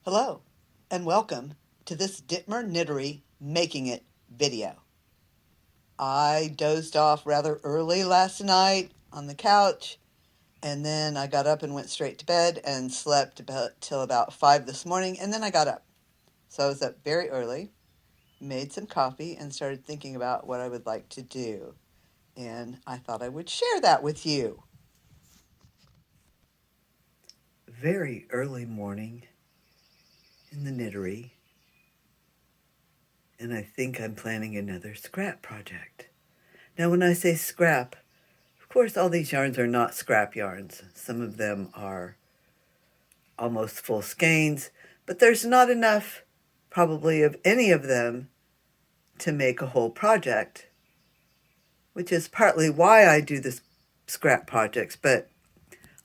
Hello, and welcome to this Dittmer Knittery Making It video. I dozed off rather early last night on the couch, and then I got up and went straight to bed and slept till about 5 this morning, and then I got up. So I was up very early, made some coffee, and started thinking about what I would like to do. And I thought I would share that with you. Very early morning in the knittery, and I think I'm planning another scrap project. Now, when I say scrap, of course, all these yarns are not scrap yarns. Some of them are almost full skeins, but there's not enough, probably, of any of them to make a whole project, which is partly why I do this scrap projects. But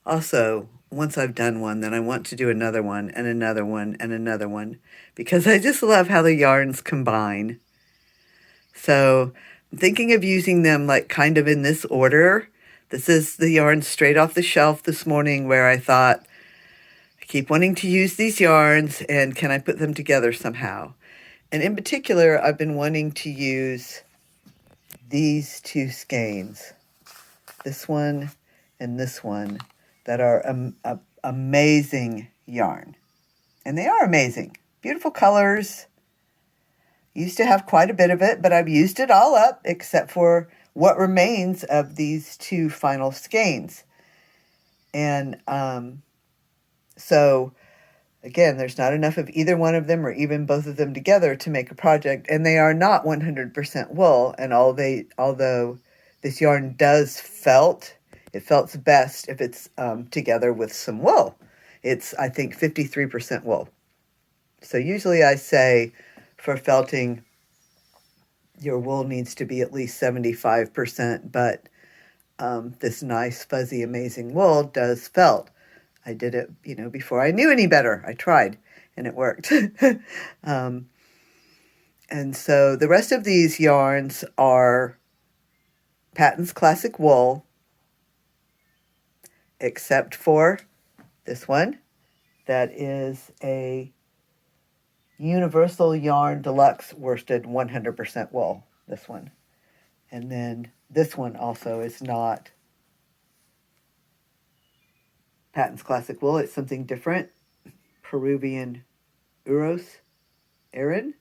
also, once I've done one, then I want to do another one and another one and another one, because I just love how the yarns combine. So I'm thinking of using them like kind of in this order. This is the yarn straight off the shelf this morning, where I thought, I keep wanting to use these yarns, and can I put them together somehow? And in particular, I've been wanting to use these two skeins, this one and this one, that are amazing yarn. And they are amazing. Beautiful colors. Used to have quite a bit of it, but I've used it all up except for what remains of these two final skeins. And so, again, there's not enough of either one of them or even both of them together to make a project. And they are not 100% wool. And although this yarn does felt, it felts best if it's together with some wool. It's, I think, 53% wool. So usually I say for felting, your wool needs to be at least 75%, but this nice, fuzzy, amazing wool does felt. I did it, before I knew any better. I tried, and it worked. And so the rest of these yarns are Patton's Classic Wool, except for this one, that is a Universal Yarn Deluxe Worsted 100% wool, this one. And then this one also is not Patton's Classic Wool. It's something different. Peruvian Uros Erin.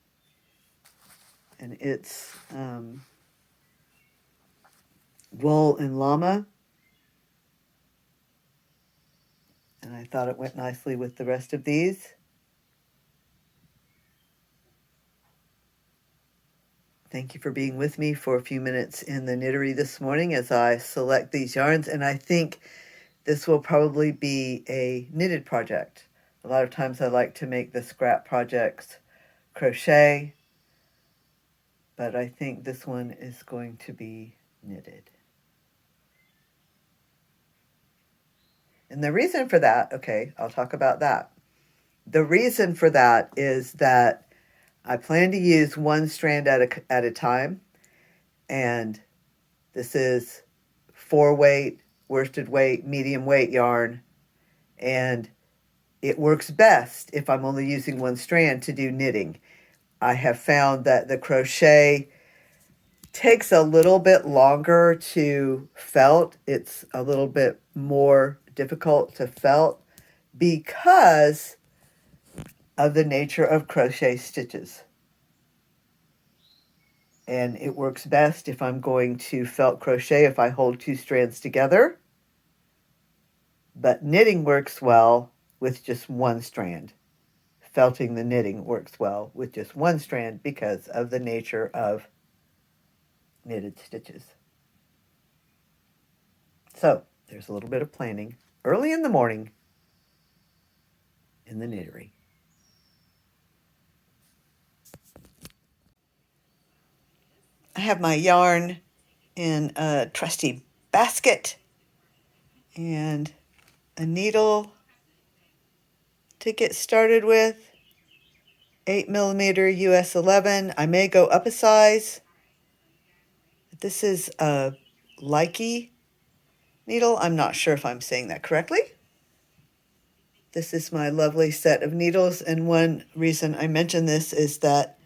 And it's wool and llama. And I thought it went nicely with the rest of these. Thank you for being with me for a few minutes in the knittery this morning as I select these yarns. And I think this will probably be a knitted project. A lot of times I like to make the scrap projects crochet, but I think this one is going to be knitted. And the reason for that, okay, I'll talk about that. The reason for that is that I plan to use one strand at a time, and this is 4-weight, worsted weight, medium weight yarn, and it works best if I'm only using one strand to do knitting. I have found that the crochet takes a little bit longer to felt. It's a little bit more difficult to felt because of the nature of crochet stitches. And it works best if I'm going to felt crochet if I hold two strands together. But knitting works well with just one strand. Felting the knitting works well with just one strand because of the nature of knitted stitches. So there's a little bit of planning early in the morning in the knittery. I have my yarn in a trusty basket and a needle to get started with. 8mm US 11. I may go up a size. This is a Likey needle. I'm not sure if I'm saying that correctly. This is my lovely set of needles, and one reason I mention this is that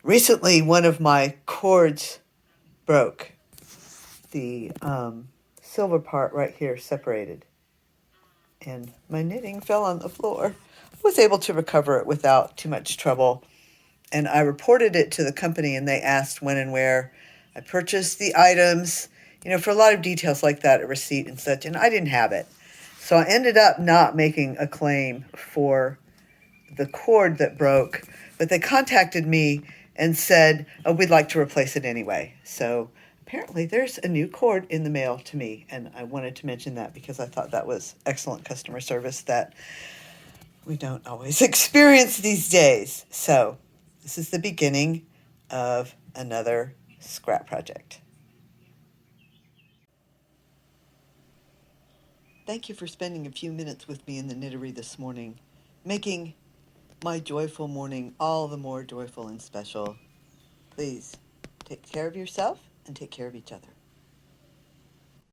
recently one of my cords broke. The silver part right here separated, and my knitting fell on the floor. I was able to recover it without too much trouble, and I reported it to the company, and they asked when and where I purchased the items, for a lot of details like that, a receipt and such, and I didn't have it. So I ended up not making a claim for the cord that broke, but they contacted me and said, oh, we'd like to replace it anyway. So apparently there's a new cord in the mail to me, and I wanted to mention that because I thought that was excellent customer service that we don't always experience these days. So this is the beginning of another scrap project. Thank you for spending a few minutes with me in the knittery this morning, making my joyful morning all the more joyful and special. Please take care of yourself and take care of each other.